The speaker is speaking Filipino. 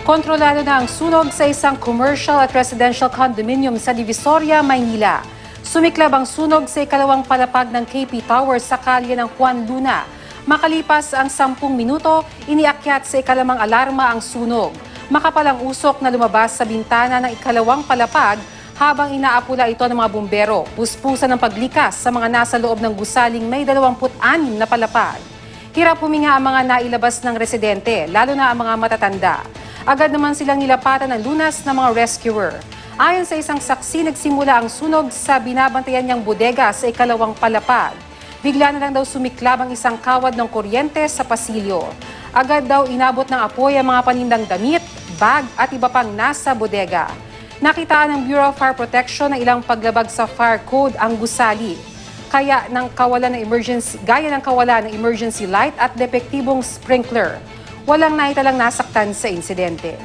Kontrolado na ang sunog sa isang commercial at residential condominium sa Divisoria, Maynila. Sumiklab ang sunog sa ikalawang palapag ng KP Tower sa kalye ng Juan Luna. Makalipas ang 10 minuto, iniakyat sa ikalamang alarma ang sunog. Makapalang usok na lumabas sa bintana ng ikalawang palapag habang inaapula ito ng mga bumbero. Puspusan ng paglikas sa mga nasa loob ng gusaling may 26 na palapag. Hirap huminga ang mga nailabas ng residente, lalo na ang mga matatanda. Agad naman silang nilapatan ng lunas ng mga rescuer. Ayon sa isang saksi, nagsimula ang sunog sa binabantayan niyang bodega sa ikalawang palapag. Bigla na lang daw sumiklab ang isang kawad ng kuryente sa pasilyo. Agad daw inabot ng apoy ang mga panindang damit, bag at iba pang nasa bodega. Nakitaan ng Bureau of Fire Protection na ilang paglabag sa fire code ang gusali. Gaya ng kawalan ng emergency light at depektibong sprinkler. Walang naitalang nasaktan sa insidente.